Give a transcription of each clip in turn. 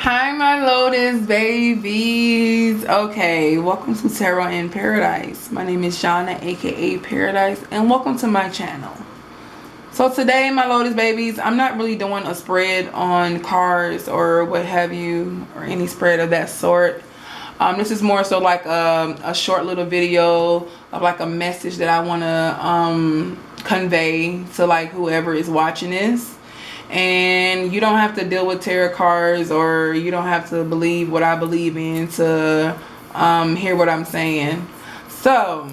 Hi, my Lotus babies. Okay, welcome to Tarot in Paradise. My name is Shauna, aka Paradise, and welcome to my channel. So today, my Lotus babies, I'm not really doing a spread on cards or what have you, or any spread of that sort. This is more so like a short little video of like a message that I want to convey to like whoever is watching this. And you don't have to deal with tarot cards, or you don't have to believe what I believe in to hear what I'm saying. So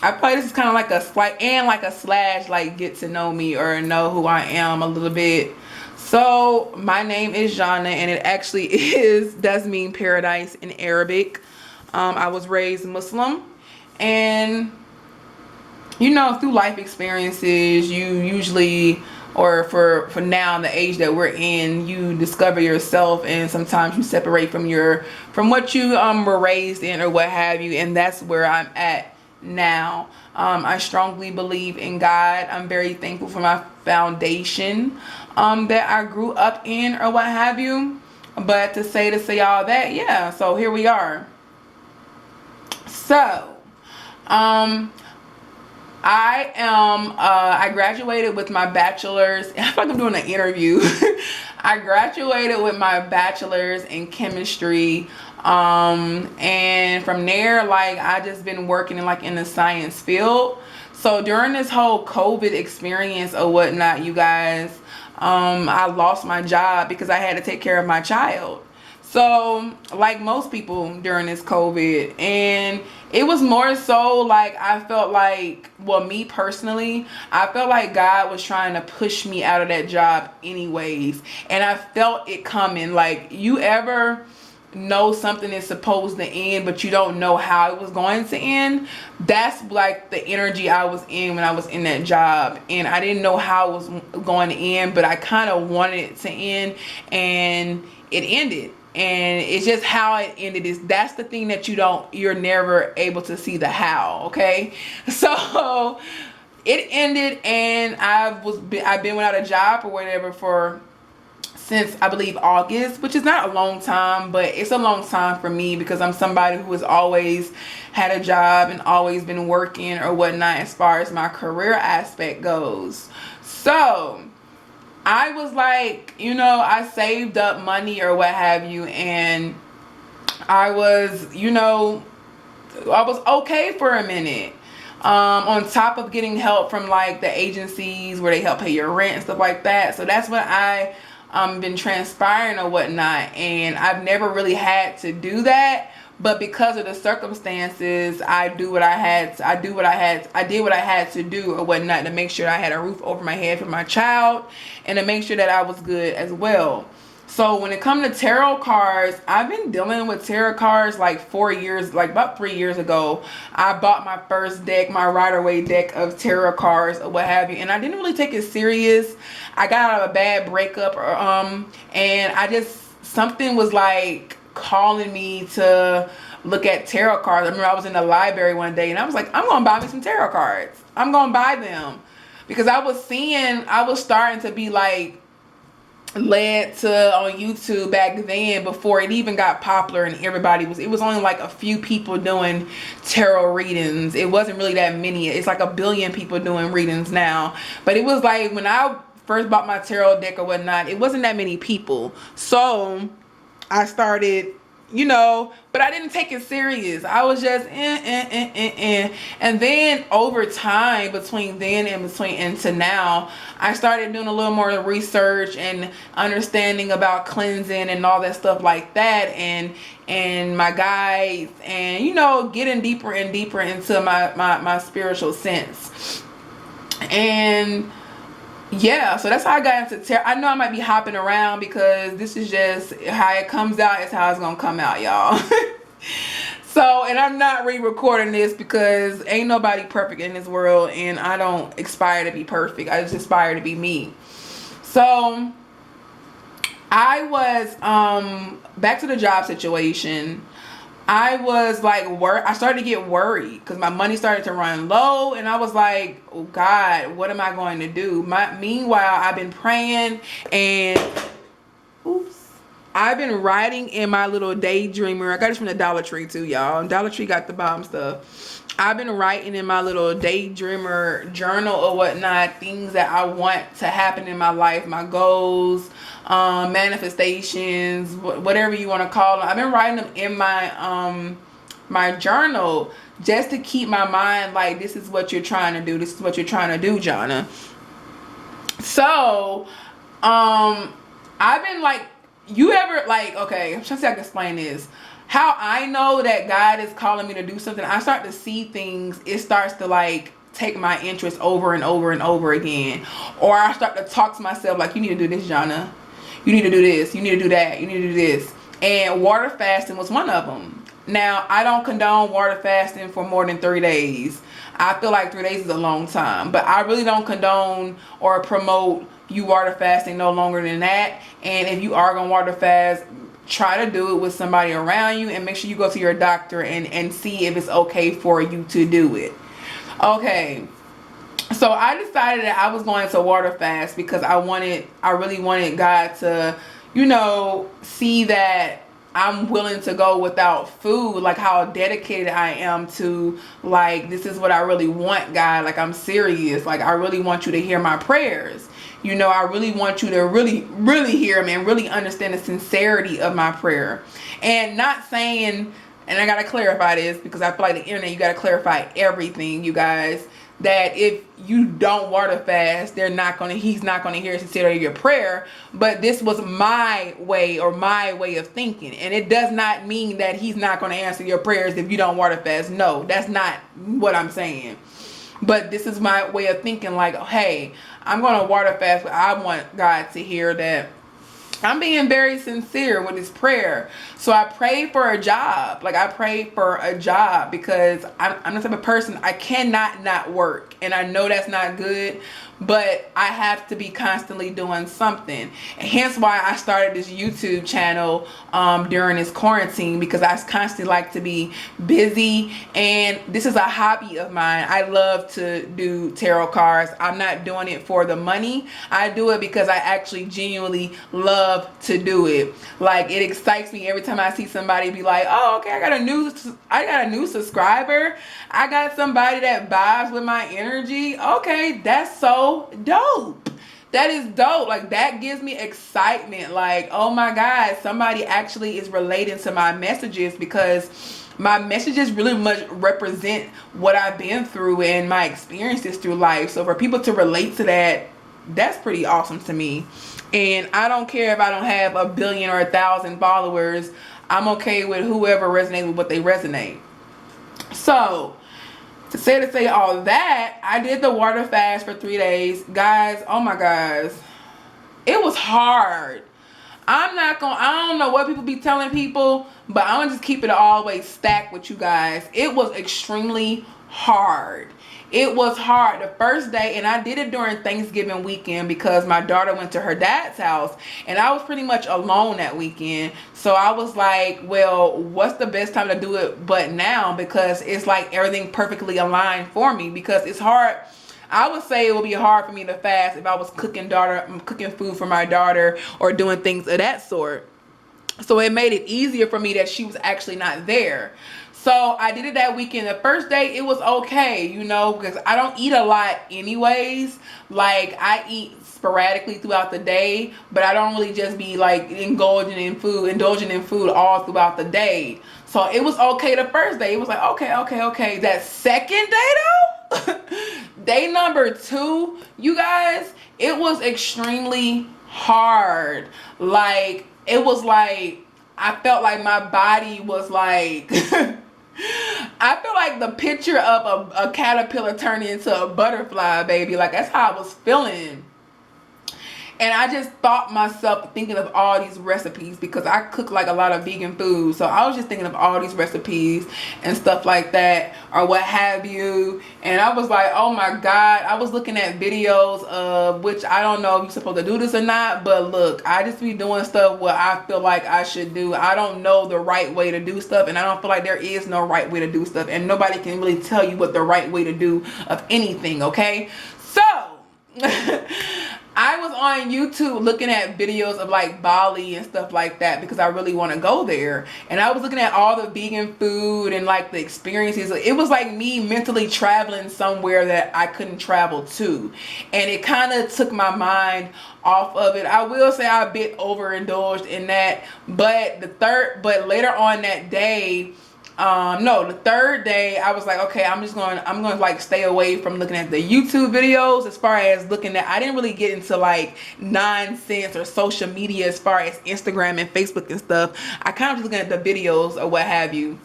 I play this is kind of like a slight and like a slash, like get to know me or know who I am a little bit. So my name is Jana, and it actually does mean paradise in Arabic. I was raised Muslim, and you know, through life experiences, you usually, or for now, the age that we're in, you discover yourself, and sometimes you separate from what you were raised in or what have you, and that's where I'm at now. I strongly believe in God. I'm very thankful for my foundation that I grew up in or what have you. But to say all that, yeah, so here we are. So I graduated with my bachelor's. I feel like I'm doing an interview. I graduated with my bachelor's in chemistry. And from there, like, I just been working in the science field. So during this whole COVID experience or whatnot, you guys, I lost my job because I had to take care of my child. So like most people during this COVID, and it was more so like I felt like, well, me personally, I felt like God was trying to push me out of that job anyways, and I felt it coming. Like, you ever know something is supposed to end but you don't know how it was going to end? That's like the energy I was in when I was in that job, and I didn't know how it was going to end, but I kind of wanted it to end, and it ended. And it's just how it ended that's the thing that you're never able to see the how. Okay, so it ended, and I've been without a job or whatever since I believe August, which is not a long time, but it's a long time for me because I'm somebody who has always had a job and always been working or whatnot as far as my career aspect goes. So I was like, you know, I saved up money or what have you, and I was, you know, I was okay for a minute. On top of getting help from like the agencies where they help pay your rent and stuff like that. So that's what I been transpiring or whatnot, and I've never really had to do that. But because of the circumstances, I did what I had to do or whatnot to make sure I had a roof over my head for my child, and to make sure that I was good as well. So when it comes to tarot cards, I've been dealing with tarot cards like 4 years, like about 3 years ago. I bought my first deck, my Rider-Waite deck of tarot cards or what have you, and I didn't really take it serious. I got out of a bad breakup, and something was like calling me to look at tarot cards. I remember I was in the library one day, and I was like, I'm gonna buy me some tarot cards. I'm gonna buy them, because I was starting to be like led to on YouTube back then, before it even got popular, and it was only like a few people doing tarot readings. It wasn't really that many. It's like 1 billion people doing readings now, but it was like when I first bought my tarot deck or whatnot, it wasn't that many people. So I started, you know, but I didn't take it serious. I was just and then over time, between then and to now, I started doing a little more research and understanding about cleansing and all that stuff like that, and my guides, and, you know, getting deeper and deeper into my spiritual sense. And yeah, so that's how I got into tarot. I know I might be hopping around because this is just how it comes out. It's how it's gonna come out, y'all. So, and I'm not re-recording this because ain't nobody perfect in this world, and I don't aspire to be perfect. I just aspire to be me. So I was back to the job situation. I was like, I started to get worried because my money started to run low, and I was like, oh God, what am I going to do? Meanwhile, I've been praying, and oops, I've been writing in my little daydreamer. I got this from the Dollar Tree too, y'all. Dollar Tree got the bomb stuff. I've been writing in my little daydreamer journal or whatnot, things that I want to happen in my life, my goals, manifestations, whatever you want to call them. I've been writing them in my my journal just to keep my mind like, this is what you're trying to do. This is what you're trying to do, Jonna. So, I've been like, you ever like, okay, I'm trying to see how I can explain this. How I know that God is calling me to do something, I start to see things, it starts to like take my interest over and over and over again. Or I start to talk to myself like, you need to do this, Jonna. You need to do this. You need to do that. You need to do this. And water fasting was one of them. Now, I don't condone water fasting for more than 3 days. I feel like 3 days is a long time. But I really don't condone or promote you water fasting no longer than that. And if you are going to water fast, try to do it with somebody around you, and make sure you go to your doctor and see if it's okay for you to do it. Okay. So I decided that I was going to water fast because I really wanted God to, you know, see that I'm willing to go without food, like how dedicated I am to, like, this is what I really want, God. Like, I'm serious. Like, I really want you to hear my prayers. You know, I really want you to really, really hear me and really understand the sincerity of my prayer. And not saying, and I got to clarify this because I feel like the internet, you got to clarify everything, you guys, that if you don't water fast, he's not going to hear the sincerity of your prayer. But this was my way of thinking. And it does not mean that he's not going to answer your prayers if you don't water fast. No, that's not what I'm saying. But this is my way of thinking, like, hey, I'm going to water fast, but I want God to hear that I'm being very sincere with this prayer. So I prayed for a job. Like, I prayed for a job because I'm the type of person, I cannot not work. And I know that's not good, but I have to be constantly doing something. And hence why I started this YouTube channel during this quarantine, because I constantly like to be busy. And this is a hobby of mine. I love to do tarot cards. I'm not doing it for the money. I do it because I actually genuinely love to do it. Like, it excites me every time I see somebody be like, oh, okay, I got a new subscriber. I got somebody that vibes with my energy. Okay, that's so dope. That is dope. Like, that gives me excitement. Like, oh my God, somebody actually is relating to my messages, because my messages really much represent what I've been through and my experiences through life. So for people to relate to that, that's pretty awesome to me. And I don't care if I don't have 1 billion or 1,000 followers. I'm okay with whoever resonates with what they resonate. So to say all that, I did the water fast for 3 days. Guys, oh my gosh, it was hard. I don't know what people be telling people, but I'm gonna just keep it all the way stacked with you guys. It was extremely hard. It was hard the first day, and I did it during Thanksgiving weekend because my daughter went to her dad's house, and I was pretty much alone that weekend. So I was like, well, what's the best time to do it but now? Because it's like everything perfectly aligned for me, because it's hard. I would say it would be hard for me to fast if I was cooking food for my daughter or doing things of that sort. So it made it easier for me that she was actually not there. So I did it that weekend. The first day, it was okay, you know, because I don't eat a lot anyways. Like, I eat sporadically throughout the day, but I don't really just be like indulging in food all throughout the day. So it was okay the first day. It was like, okay. That second day though, day number 2, you guys, it was extremely hard. Like, it was like, I felt like my body was like, I feel like the picture of a caterpillar turning into a butterfly, baby. Like, that's how I was feeling. And I just thought myself thinking of all these recipes, because I cook like a lot of vegan food. So I was just thinking of all these recipes and stuff like that, or what have you. And I was like, oh my God. I was looking at videos of, which I don't know if you're supposed to do this or not, but look, I just be doing stuff what I feel like I should do. I don't know the right way to do stuff, and I don't feel like there is no right way to do stuff, and nobody can really tell you what the right way to do of anything, okay? So I was on YouTube looking at videos of like Bali and stuff like that because I really want to go there. And I was looking at all the vegan food and like the experiences. It was like me mentally traveling somewhere that I couldn't travel to. And it kind of took my mind off of it. I will say I a bit overindulged in that. But later on that day, no, the third day I was like, okay, I'm going to like stay away from looking at the YouTube videos. As far as looking at, I didn't really get into like nonsense or social media as far as Instagram and Facebook and stuff. I kind of just looking at the videos or what have you,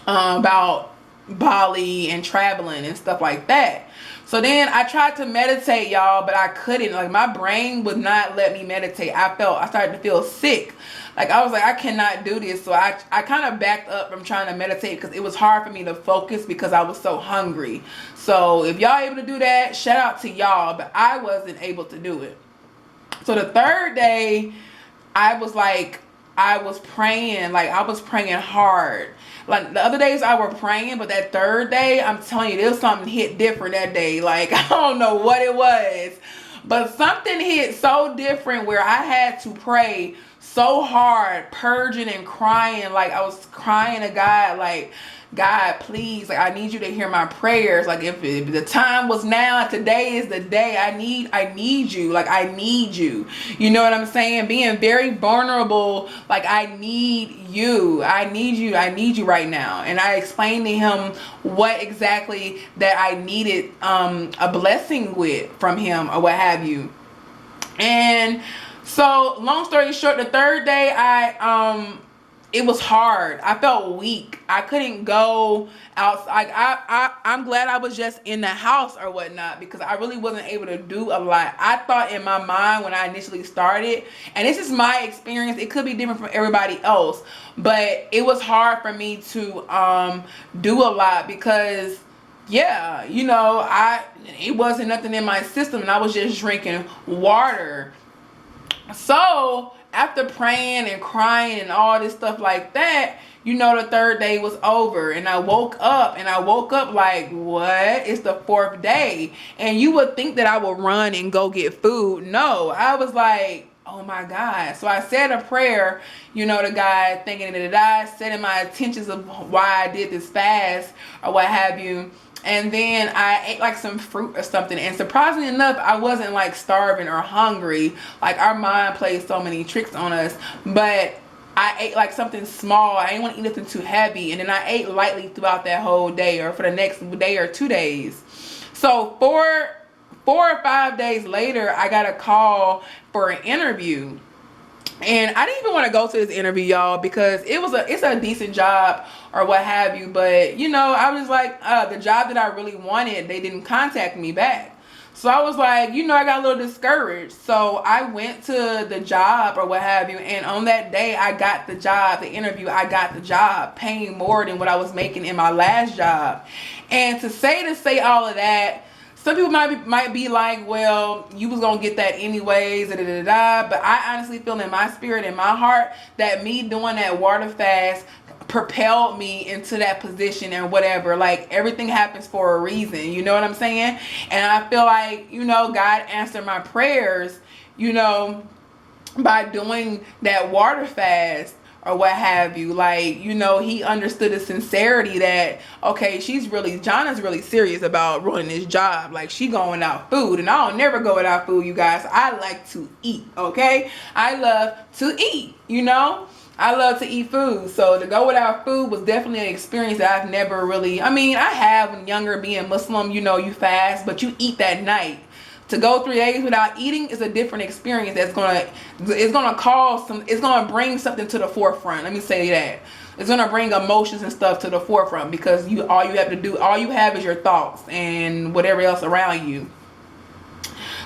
about Bali and traveling and stuff like that. So then I tried to meditate, y'all, but I couldn't. Like, my brain would not let me meditate. I started to feel sick. Like, I was like, I cannot do this. So I kind of backed up from trying to meditate because it was hard for me to focus because I was so hungry. So if y'all able to do that, shout out to y'all, but I wasn't able to do it. So the third day, I was praying, like I was praying hard. Like the other days I were praying, but that third day, I'm telling you, there was something hit different that day. Like, I don't know what it was, but something hit so different where I had to pray so hard, purging and crying. Like, I was crying to God, like, God, please, like, I need you to hear my prayers. Like, if the time was now, today is the day. I need you. Like, I need you. You know what I'm saying? Being very vulnerable. Like, I need you. I need you. I need you right now. And I explained to him what exactly that I needed a blessing with from him or what have you. And so, long story short, the third day, it was hard. I felt weak. I couldn't go outside. I'm glad I was just in the house or whatnot because I really wasn't able to do a lot. I thought in my mind when I initially started, and this is my experience, it could be different from everybody else, but it was hard for me to do a lot because, yeah, you know, it wasn't nothing in my system and I was just drinking water. So after praying and crying and all this stuff like that, you know, the third day was over and I woke up like, what? It's the fourth day. And you would think that I would run and go get food. No, I was like, oh my God. So I said a prayer, you know, to God, thinking that I said in my intentions of why I did this fast or what have you. And then I ate like some fruit or something. And surprisingly enough, I wasn't like starving or hungry. Like, our mind plays so many tricks on us. But I ate like something small. I didn't want to eat nothing too heavy. And then I ate lightly throughout that whole day or for the next day or 2 days. So 4 or 5 days later, I got a call for an interview. And I didn't even want to go to this interview, y'all, because it's a decent job or what have you. But, you know, I was like, the job that I really wanted, they didn't contact me back. So I was like, you know, I got a little discouraged. So I went to the job or what have you. And on that day, I got the job, the interview, I got the job, paying more than what I was making in my last job. And to say all of that, some people might be like, well, you was going to get that anyways, but I honestly feel in my spirit, in my heart, that me doing that water fast propelled me into that position and whatever. Like, everything happens for a reason, you know what I'm saying? And I feel like, you know, God answered my prayers, you know, by doing that water fast or what have you. Like, you know, he understood the sincerity that, okay, Jonna's really serious about running this job. Like, she going without food, and I don't never go without food, you guys. I like to eat, okay? I love to eat, you know? I love to eat food. So to go without food was definitely an experience that I've never really, I mean, I have when younger, being Muslim, you know, you fast, but you eat that night. To go 3 days without eating is a different experience. It's gonna bring something to the forefront. Let me say that. It's gonna bring emotions and stuff to the forefront because all you have is your thoughts and whatever else around you.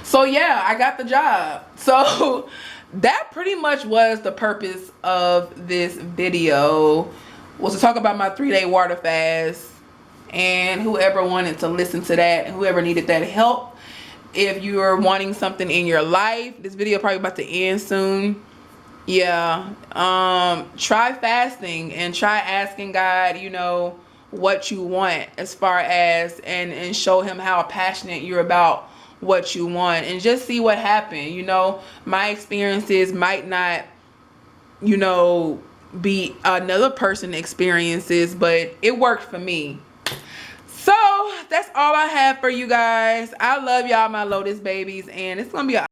So yeah, I got the job. So that pretty much was the purpose of this video, was to talk about my 3-day water fast. And whoever wanted to listen to that, whoever needed that help, if you're wanting something in your life, this video probably about to end soon. Yeah, try fasting and try asking God, you know, what you want as far as, and show him how passionate you're about what you want, and just see what happens. You know, my experiences might not, you know, be another person experiences, but it worked for me. So that's all I have for you guys. I love y'all, my Lotus babies, and it's gonna be a